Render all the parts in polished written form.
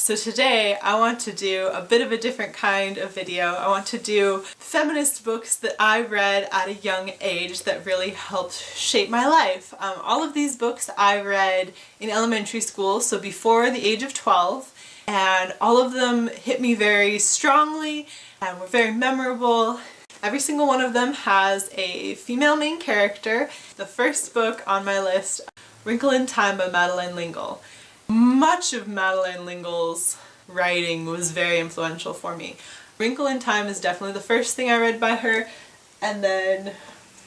So today I want to do a bit of a different kind of video. I want to do feminist books that I read at a young age that really helped shape my life. All of these books I read in elementary school, so before the age of 12, and all of them hit me very strongly and were very memorable. Every single one of them has a female main character. The first book on my list, Wrinkle in Time by Madeleine. Much of Madeleine L'Ingle's writing was very influential for me. Wrinkle in Time is definitely the first thing I read by her, and then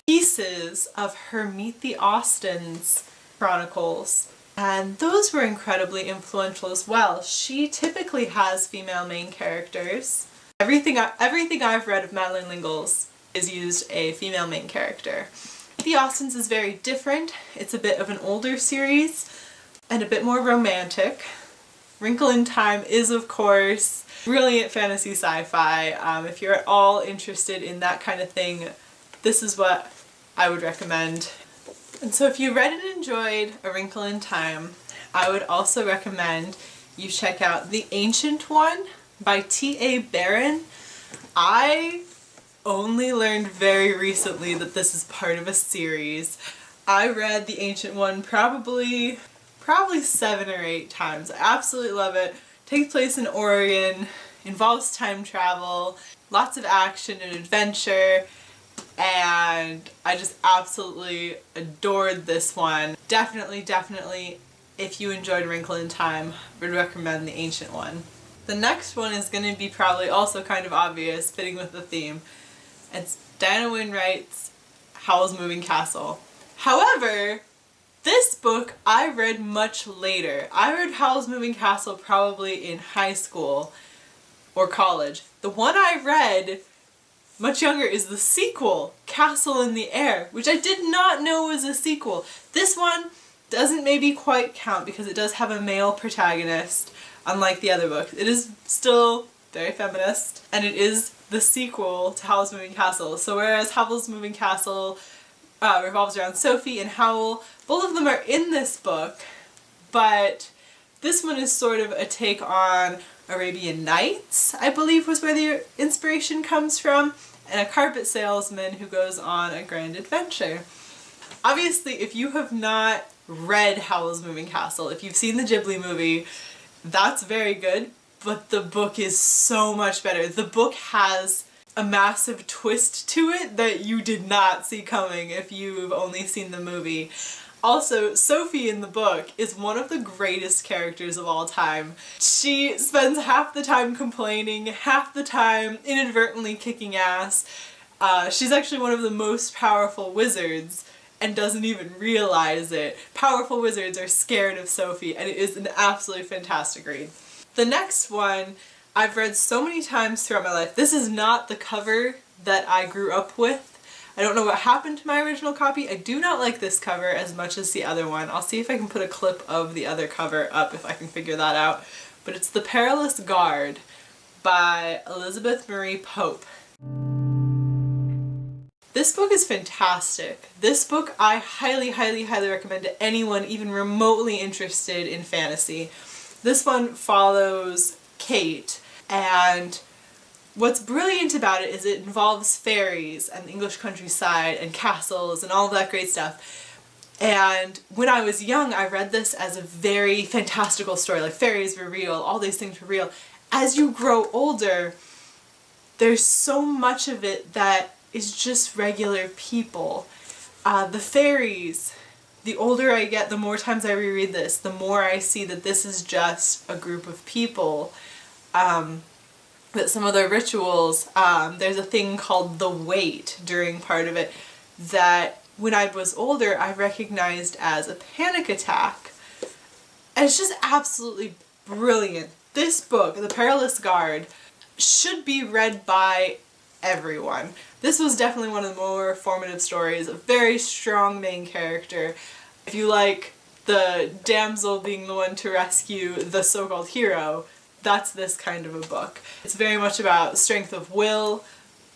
pieces of her Meet the Austins chronicles. And those were incredibly influential as well. She typically has female main characters. Everything I've read of Madeleine L'Ingle's is used a female main character. Meet the Austins is very different. It's a bit of an older series and a bit more romantic. Wrinkle in Time is, of course, brilliant fantasy sci-fi. If you're at all interested in that kind of thing, this is what I would recommend. And so if you read and enjoyed A Wrinkle in Time, I would also recommend you check out The Ancient One by T.A. Barron. I only learned very recently that this is part of a series. I read The Ancient One probably 7 or 8 times. I absolutely love it. Takes place in Oregon, involves time travel, lots of action and adventure, and I just absolutely adored this one. Definitely, if you enjoyed Wrinkle in Time, I would recommend The Ancient One. The next one is going to be probably also kind of obvious, fitting with the theme. It's Diana Wynne Wright's Howl's Moving Castle. However, this book I read much later. I read Howl's Moving Castle probably in high school or college. The one I read much younger is the sequel, Castle in the Air, which I did not know was a sequel. This one doesn't maybe quite count because it does have a male protagonist, unlike the other book. It is still very feminist, and it is the sequel to Howl's Moving Castle. So whereas Howl's Moving Castle revolves around Sophie and Howl, both of them are in this book, but this one is sort of a take on Arabian Nights, I believe was where the inspiration comes from, and a carpet salesman who goes on a grand adventure. Obviously, if you have not read Howl's Moving Castle, if you've seen the Ghibli movie, that's very good, but the book is so much better. The book has a massive twist to it that you did not see coming if you've only seen the movie. Also, Sophie in the book is one of the greatest characters of all time. She spends half the time complaining, half the time inadvertently kicking ass. She's actually one of the most powerful wizards and doesn't even realize it. Powerful wizards are scared of Sophie, and it is an absolutely fantastic read. The next one I've read so many times throughout my life. This is not the cover that I grew up with. I don't know what happened to my original copy. I do not like this cover as much as the other one. I'll see if I can put a clip of the other cover up if I can figure that out. But it's The Perilous Gard by Elizabeth Marie Pope. This book is fantastic. This book I highly recommend to anyone even remotely interested in fantasy. This one follows Kate, and what's brilliant about it is it involves fairies and the English countryside and castles and all that great stuff. And when I was young, I read this as a very fantastical story, like fairies were real, all these things were real. As you grow older, there's so much of it that is just regular people. The fairies, the older I get, the more times I reread this, the more I see that this is just a group of people. But some of their rituals, there's a thing called the wait during part of it that when I was older I recognized as a panic attack. And it's just absolutely brilliant. This book, The Perilous Gard, should be read by everyone. This was definitely one of the more formative stories, a very strong main character. If you like the damsel being the one to rescue the so-called hero, that's this kind of a book. It's very much about strength of will,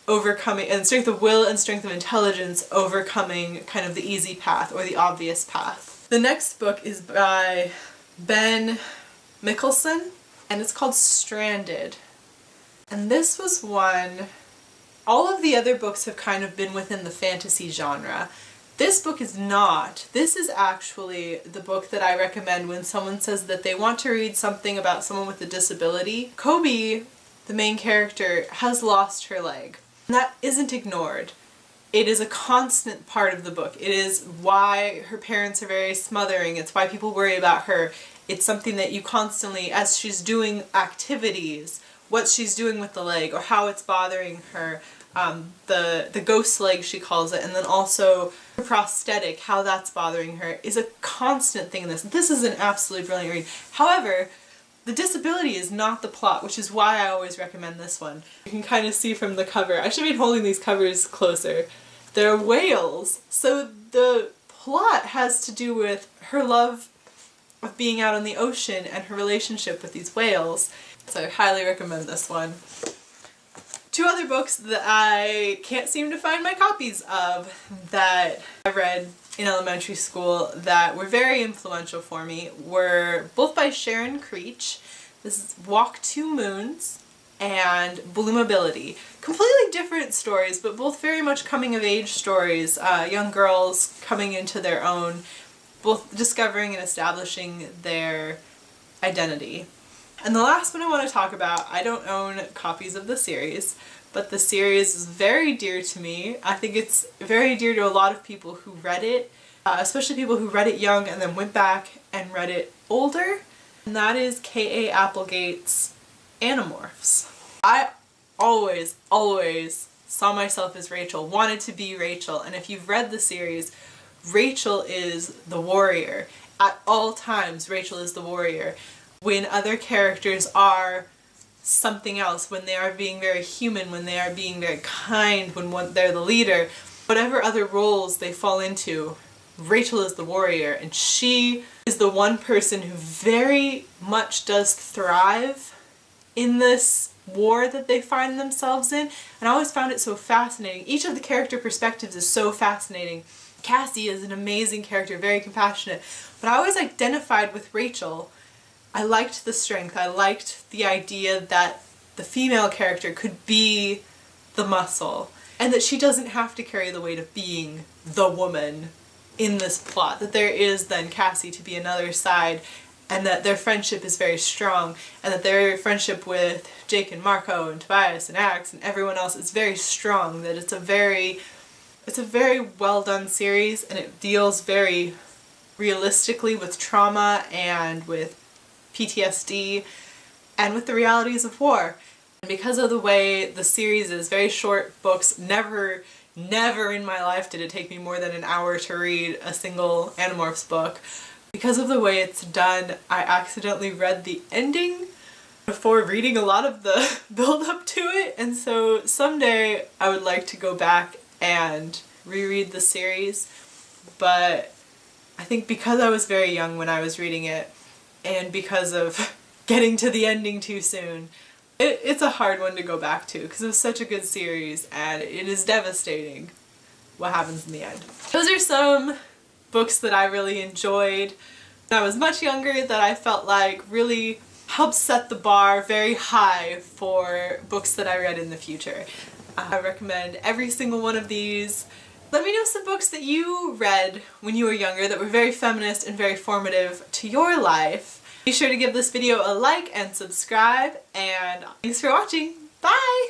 and strength of intelligence overcoming kind of the easy path or the obvious path. The next book is by Ben Mickaelsen, and it's called Stranded. And this was one, all of the other books have kind of been within the fantasy genre. This book is not. This is actually the book that I recommend when someone says that they want to read something about someone with a disability. Kobe, the main character, has lost her leg. And that isn't ignored. It is a constant part of the book. It is why her parents are very smothering. It's why people worry about her. It's something that you constantly, as she's doing activities, what she's doing with the leg or how it's bothering her, the ghost leg she calls it, and then also her prosthetic, how that's bothering her, is a constant thing in this. This is an absolutely brilliant read. However, the disability is not the plot, which is why I always recommend this one. You can kind of see from the cover. I should be holding these covers closer. They're whales. So the plot has to do with her love of being out on the ocean and her relationship with these whales. So I highly recommend this one. Two other books that I can't seem to find my copies of that I read in elementary school that were very influential for me were both by Sharon Creech. This is Walk Two Moons and Bloomability. Completely different stories, but both very much coming-of-age stories. Young girls coming into their own, both discovering and establishing their identity. And the last one I want to talk about, I don't own copies of the series, but the series is very dear to me. I think it's very dear to a lot of people who read it, especially people who read it young and then went back and read it older. And that is K.A. Applegate's Animorphs. I always saw myself as Rachel, wanted to be Rachel, and if you've read the series, Rachel is the warrior. At all times, Rachel is the warrior. When other characters are something else, when they are being very human, when they are being very kind, when they're the leader, whatever other roles they fall into, Rachel is the warrior, and she is the one person who very much does thrive in this war that they find themselves in. And I always found it so fascinating. Each of the character perspectives is so fascinating. Cassie is an amazing character, very compassionate, but I always identified with Rachel. I liked the strength. I liked the idea that the female character could be the muscle and that she doesn't have to carry the weight of being the woman in this plot, that there is then Cassie to be another side, and that their friendship is very strong, and that their friendship with Jake and Marco and Tobias and Axe and everyone else is very strong, that it's a very well done series, and it deals very realistically with trauma and with PTSD and with the realities of war. And because of the way the series is, very short books, never in my life did it take me more than an hour to read a single Animorphs book. Because of the way it's done, I accidentally read the ending before reading a lot of the build-up to it, and so someday I would like to go back and reread the series, but I think because I was very young when I was reading it, and because of getting to the ending too soon, it's a hard one to go back to because it was such a good series, and it is devastating what happens in the end. Those are some books that I really enjoyed when I was much younger that I felt like really helped set the bar very high for books that I read in the future. I recommend every single one of these. Let me know some books that you read when you were younger that were very feminist and very formative to your life. Be sure to give this video a like and subscribe, and thanks for watching. Bye!